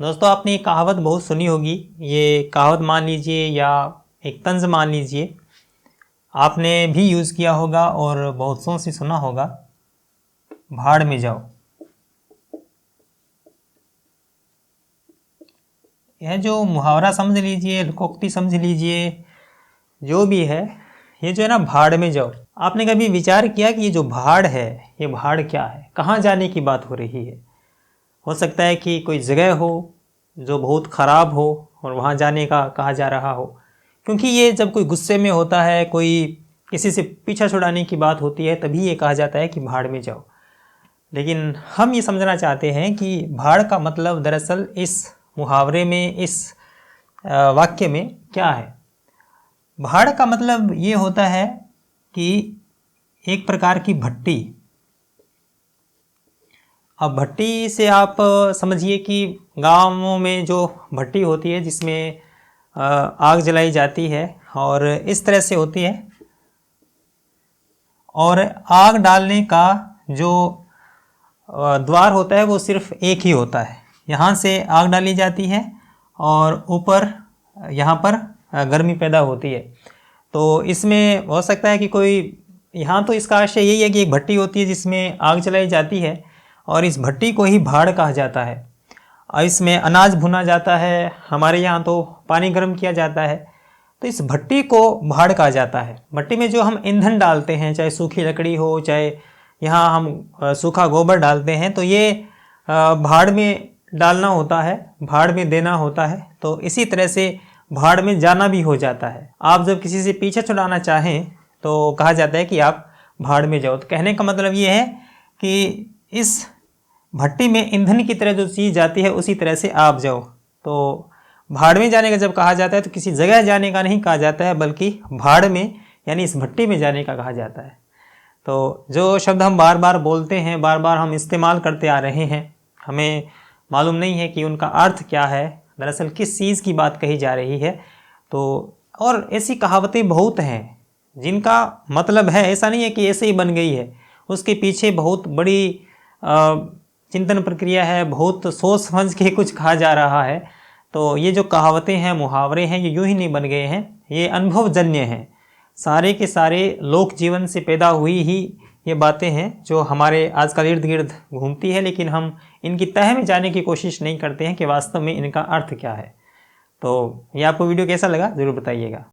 दोस्तों आपने ये कहावत बहुत सुनी होगी। ये कहावत मान लीजिए या एक तंज मान लीजिए, आपने भी यूज़ किया होगा और बहुतों से सुना होगा, भाड़ में जाओ। यह जो मुहावरा समझ लीजिए, लोकोक्ति समझ लीजिए, जो भी है, ये जो है ना भाड़ में जाओ। आपने कभी विचार किया कि ये जो भाड़ है, ये भाड़ क्या है, कहाँ जाने की बात हो रही है? हो सकता है कि कोई जगह हो जो बहुत ख़राब हो और वहाँ जाने का कहा जा रहा हो, क्योंकि ये जब कोई गुस्से में होता है, कोई किसी से पीछा छुड़ाने की बात होती है, तभी ये कहा जाता है कि भाड़ में जाओ। लेकिन हम ये समझना चाहते हैं कि भाड़ का मतलब दरअसल इस मुहावरे में, इस वाक्य में क्या है। भाड़ का मतलब ये होता है कि एक प्रकार की भट्टी। अब भट्टी से आप समझिए कि गांवों में जो भट्टी होती है जिसमें आग जलाई जाती है और इस तरह से होती है, और आग डालने का जो द्वार होता है वो सिर्फ एक ही होता है। यहाँ से आग डाली जाती है और ऊपर यहाँ पर गर्मी पैदा होती है। तो इसमें हो सकता है कि कोई, यहाँ तो इसका आशय यही है कि एक भट्टी होती है जिसमें आग जलाई जाती है और इस भट्टी को ही भाड़ कहा जाता है। और इसमें अनाज भुना जाता है, हमारे यहाँ तो पानी गर्म किया जाता है, तो इस भट्टी को भाड़ कहा जाता है। भट्टी में जो हम ईंधन डालते हैं, चाहे सूखी लकड़ी हो, चाहे यहाँ हम सूखा गोबर डालते हैं, तो ये भाड़ में डालना होता है, भाड़ में देना होता है। तो इसी तरह से भाड़ में जाना भी हो जाता है। आप जब किसी से पीछे छुड़ाना चाहें तो कहा जाता है कि आप भाड़ में जाओ। तो कहने का मतलब ये है कि इस भट्टी में ईंधन की तरह जो चीज़ जाती है उसी तरह से आप जाओ। तो भाड़ में जाने का जब कहा जाता है तो किसी जगह जाने का नहीं कहा जाता है, बल्कि भाड़ में यानी इस भट्टी में जाने का कहा जाता है। तो जो शब्द हम बार बार बोलते हैं, बार बार हम इस्तेमाल करते आ रहे हैं, हमें मालूम नहीं है कि उनका अर्थ क्या है, दरअसल किस चीज़ की बात कही जा रही है। तो और ऐसी कहावतें बहुत हैं जिनका मतलब है, ऐसा नहीं है कि ऐसे ही बन गई है, उसके पीछे बहुत बड़ी चिंतन प्रक्रिया है, बहुत सोच समझ के कुछ कहा जा रहा है। तो ये जो कहावतें हैं, मुहावरे हैं, ये यूं ही नहीं बन गए हैं, ये अनुभवजन्य हैं। सारे के सारे लोक जीवन से पैदा हुई ही ये बातें हैं जो हमारे आजकल इर्द गिर्द घूमती है, लेकिन हम इनकी तह में जाने की कोशिश नहीं करते हैं कि वास्तव में इनका अर्थ क्या है। तो ये आपको वीडियो कैसा लगा ज़रूर बताइएगा।